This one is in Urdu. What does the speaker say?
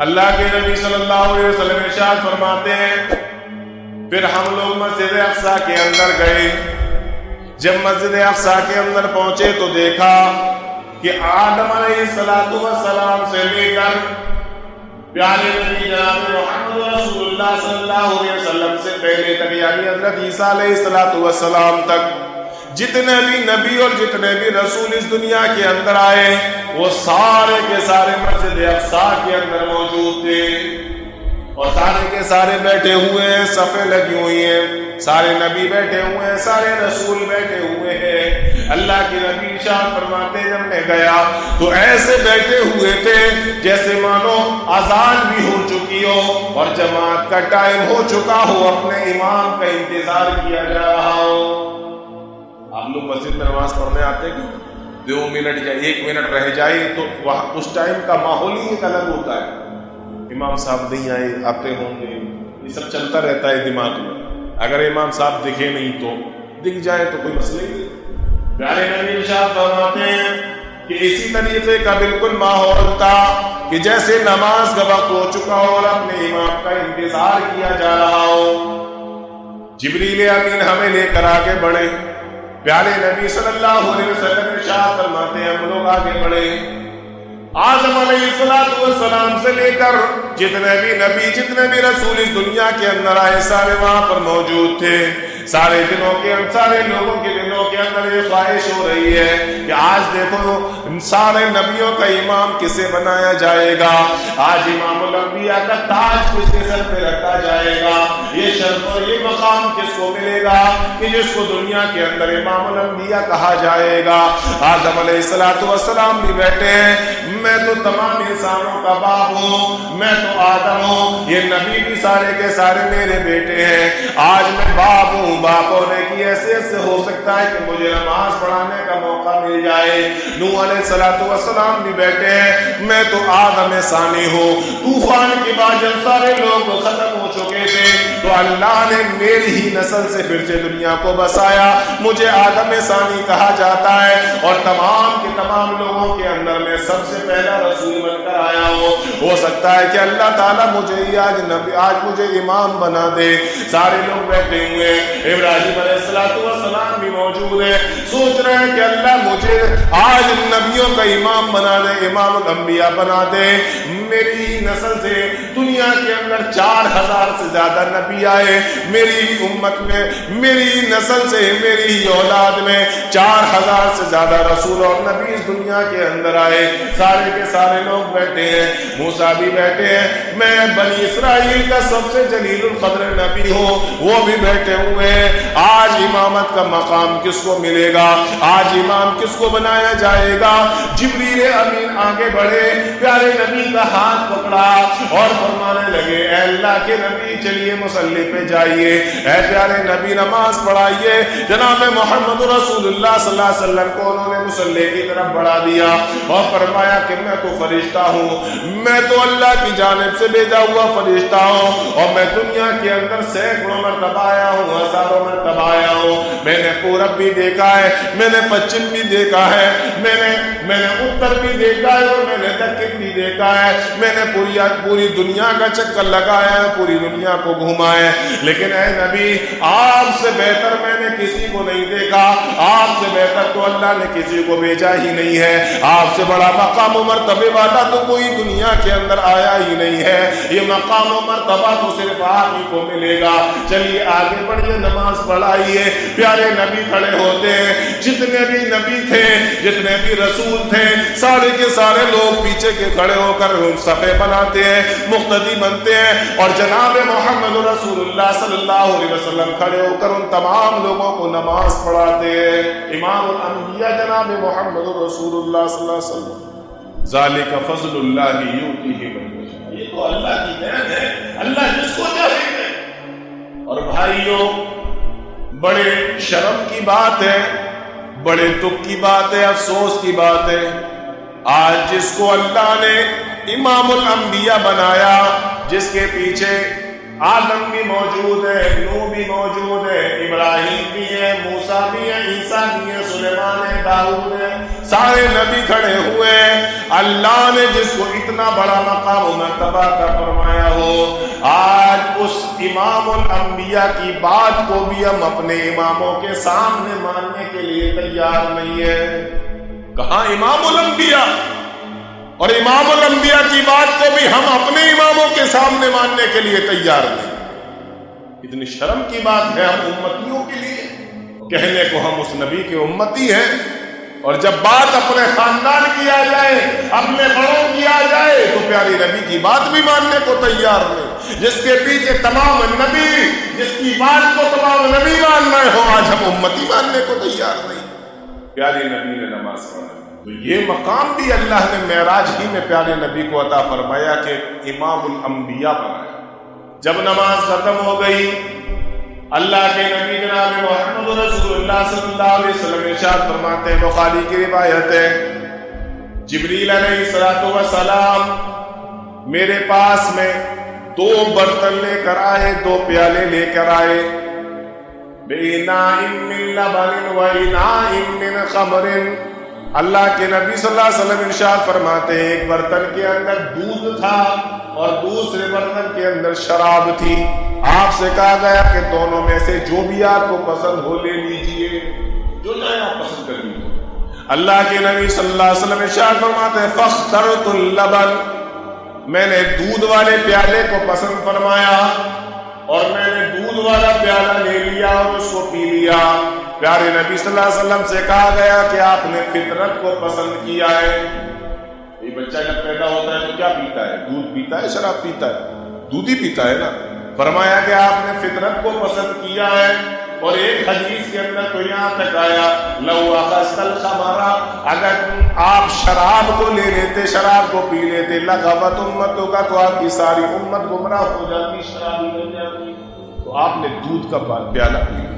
اللہ کے نبی صلی اللہ علیہ وسلم ارشاد فرماتے ہیں پھر ہم لوگ مسجد اقصی کے اندر گئے. جب مسجد اقصی کے اندر پہنچے تو دیکھا کہ آدم علیہ السلام سے لے کر پیارے نبی جناب محمد رسول اللہ صلی اللہ علیہ وسلم سے پہلے تک یعنی حضرت عیسیٰ علیہ السلام تک جتنے بھی نبی اور جتنے بھی رسول اس دنیا کے اندر آئے وہ سارے کے سارے مسجد اقصی کے اندر موجود تھے اور سارے کے سارے بیٹھے ہوئے ہیں, صفیں لگی ہوئی ہیں, سارے نبی بیٹھے ہوئے ہیں, سارے رسول بیٹھے ہوئے ہیں. اللہ کے نبی ارشاد فرماتے ہیں جب میں گیا تو ایسے بیٹھے ہوئے تھے جیسے مانو اذان بھی ہو چکی ہو اور جماعت کا ٹائم ہو چکا ہو, اپنے امام کا انتظار کیا جا رہا ہو. آپ لوگ مسجد میں نماز پڑھنے آتے کہ 2 منٹ یا 1 منٹ رہ جائے تو وہاں اس ٹائم کا ماحول ہی ایک الگ ہوتا ہے. امام صاحب نہیں آئے, آتے ہوں گے, یہ سب چلتا رہتا ہے دماغ میں. اگر امام صاحب دکھے نہیں تو دکھ جائے تو کوئی مسئلہ ہی نہیں. پیارے نبی ارشاد فرماتے ہیں کہ اسی طریقے کا بالکل ماحول تھا کہ جیسے نماز کا وقت ہو چکا ہو اور اپنے امام کا انتظار کیا جا رہا ہو. جبریل امین ہمیں لے کر آگے بڑھے. پیارے نبی صلی اللہ علیہ وسلم ارشاد فرماتے ہیں ہم لوگ آگے بڑھے. آدم علیہ السلام سے لے کر جتنے بھی نبی جتنے بھی رسول اس دنیا کے اندر آئے سارے وہاں پر موجود تھے. سارے لوگوں کے دلوں کے اندر یہ خواہش ہو رہی ہے کہ آج دیکھو سارے نبیوں کا امام کسے بنایا جائے گا, آج امام الانبیاء کا تاج کس کے سر پہ رکھا جائے گا, یہ شرف اور یہ مقام کس کو ملے گا کہ جس کو دنیا کے اندر امام الانبیاء کہا جائے گا. آدم علیہ السلام بھی بیٹھے ہیں, میں تو تمام انسانوں کا باپ ہوں, میں تو آدم ہوں, یہ نبی بھی سارے کے سارے میرے بیٹے ہیں. آج میں باپ ہوں, باپ ہونے کی حیثیت سے ہو سکتا ہے کہ مجھے نماز پڑھانے کا موقع مل جائے. نوح علیہ السلام بھی بیٹھے ہیں, میں تو آدم ثانی ہوں. طوفان کے بعد جب سارے لوگ ختم ہو چکے تھے تو اللہ نے میری ہی نسل سے پھر سے دنیا کو بسایا, مجھے آدم ثانی کہا جاتا ہے اور تمام کے تمام لوگوں کے اندر میں سب سے پہلا رسول بن کر آیا ہوں. ہو سکتا ہے کہ اللہ تعالیٰ مجھے آج مجھے امام بنا دے. سارے لوگ بیٹھے ہوئے, ابراہیم علیہ السلام بھی موجود ہے, سوچ رہے ہیں کہ اللہ مجھے آج نبیوں کا امام بنا دے, امام الانبیاء بنا دے. میری نسل سے دنیا کے اندر 4000 سے زیادہ نبی آئے, میری امت میں میری نسل سے میری ہی اولاد میں 4000 سے زیادہ رسول اور نبی اس دنیا کے اندر آئے. سارے کے سارے لوگ بیٹھے ہیں, موسیٰ بھی بیٹھے ہیں, میں بنی اسرائیل کا سب سے جلیل القدر نبی ہوں, وہ بھی بیٹھے ہوئے ہیں. آج امامت کا مقام کس کو ملے گا, آج امام کس کو بنایا جائے گا. جبریل امین آگے بڑھے, پیارے نبی کا ہاتھ پکڑا اور فرمانے لگے اے اللہ کے نبی چلیے مصلی پہ جائیے, اے پیارے نبی نماز پڑھائیے. جناب محمد رسول اللہ صلی اللہ علیہ وسلم کو انہوں نے مصلی کی طرف بڑھا دیا اور فرمایا کہ میں تو فرشتہ ہوں, میں تو اللہ کی جانب سے بھیجا ہوا فرشتہ ہوں اور میں دنیا کے اندر سینکڑوں مرتبہ آیا ہوں, ہزاروں مرتبہ آیا ہوں. میں نے پورب بھی دیکھا ہے, میں نے پچھم بھی دیکھا ہے, میں نے اتر بھی دیکھا ہے اور میں نے دکن بھی دیکھا ہے. میں نے پوری دنیا کا چکر لگایا ہے, پوری دنیا کو گھوما ہے, لیکن اے نبی آپ سے بہتر میں نے کسی کو نہیں دیکھا, آپ سے بہتر تو اللہ نے کسی کو بھیجا ہی نہیں ہے, آپ سے بڑا مقام و مرتبے والا تو کوئی دنیا کے اندر آیا ہی نہیں ہے. یہ مقام و مرتبہ تو صرف آپ ہی کو ملے گا. چلیے آگے بڑھیے, نماز پڑھائیے. پیارے نبی کھڑے ہوتے ہیں, جتنے بھی نبی تھے جتنے بھی رسول تھے سارے کے سارے لوگ پیچھے کے کھڑے ہو کر صفے بناتے ہیں, مقتدی بنتے ہیں اور جناب محمد رسول اللہ صلی اللہ علیہ وسلم کھڑے ہو کر ان تمام لوگوں کو نماز پڑھاتے ہیں. امام الانبیاء جناب محمد رسول اللہ صلی اللہ علیہ وسلم, ذالک فضل اللہ یؤتیہ من یشاء, یہ تو اللہ کی نعمت ہے, اللہ جس کو چاہے دے. اور بھائیوں بڑے شرم کی بات ہے, بڑے دکھ کی بات ہے, افسوس کی بات ہے, آج جس کو اللہ نے امام الانبیاء بنایا, جس کے پیچھے آدم بھی موجود ہے، نوح بھی موجود ہے، ابراہیم بھی ہے، موسیٰ بھی ہے، عیسیٰ بھی ہے، سلیمان ہے، داؤد ہے، سارے نبی کھڑے ہوئے ہیں۔ اللہ نے جس کو اتنا بڑا مقام و مرتبہ کا فرمایا ہو، آج اس امام الانبیاء کی بات کو بھی ہم اپنے اماموں کے سامنے ماننے کے لیے تیار نہیں ہے۔ کہاں امام الانبیاء، اور امام الانبیاء کی بات کو بھی ہم اپنے اماموں کے سامنے ماننے کے لیے تیار نہیں۔ اتنی شرم کی بات ہے ہم امتیوں کے لیے کہنے کو ہم اس نبی کے امتی ہیں، اور جب بات اپنے خاندان کی آ جائے، اپنے بڑوں کی آ جائے، تو پیاری نبی کی بات بھی ماننے کو تیار نہیں۔ جس کے پیچھے تمام نبی، جس کی بات کو تمام نبی مان رہے ہو، آج ہم امتی ماننے کو تیار نہیں۔ پیاری نبی نے نماز پڑھا، تو یہ مقام بھی اللہ نے معراج ہی میں پیارے نبی کو عطا فرمایا کہ امام الانبیاء بنایا۔ جب نماز ختم ہو گئی، اللہ کے نبی جناب محمد رسول اللہ صلی اللہ علیہ وسلم ارشاد فرماتے ہیں، بخاری کی روایت ہے، جبریل علیہ السلام میرے پاس میں 2 برتن لے کر آئے، 2 پیالے لے کر آئے، بِإِنَاءٍ مِّن لَبَنٍ وَإِنَاءٍ مِّن خَمْرٍ۔ اللہ کے نبی صلی اللہ علیہ وسلم ارشاد فرماتے ہیں، ایک برتن کے اندر دودھ تھا اور دوسرے برتن کے اندر شراب تھی۔ آپ سے کہا گیا کہ دونوں میں سے جو بھی آپ کو پسند ہو لے لیجئے، جو چاہے آپ پسند کر لیجئے۔ اللہ کے نبی صلی اللہ علیہ وسلم ارشاد فرماتے ہیں، فاخترت اللبن، میں نے دودھ والے پیالے کو پسند فرمایا اور میں نے دودھ والا پیالہ لے لیا اور اس کو پی لیا۔ پیارے نبی صلی اللہ علیہ وسلم سے کہا گیا کہ آپ نے فطرت کو پسند کیا ہے۔ یہ بچہ جب پیدا ہوتا ہے تو کیا پیتا ہے؟ دودھ پیتا ہے، شراب پیتا ہے؟ دودھ ہی پیتا ہے نا۔ فرمایا کہ آپ نے فطرت کو پسند کیا ہے، اور ایک حدیث کے اندر تو یہاں تک آیا، لو اخذت الخمر، اگر آپ شراب کو لے لیتے، شراب کو پی لیتے، لغوت امتوں کا، تو آپ کی ساری امت گمراہ ہو جاتی، شرابی بن جاتی۔ تو آپ نے دودھ کا پیالہ پی لیا۔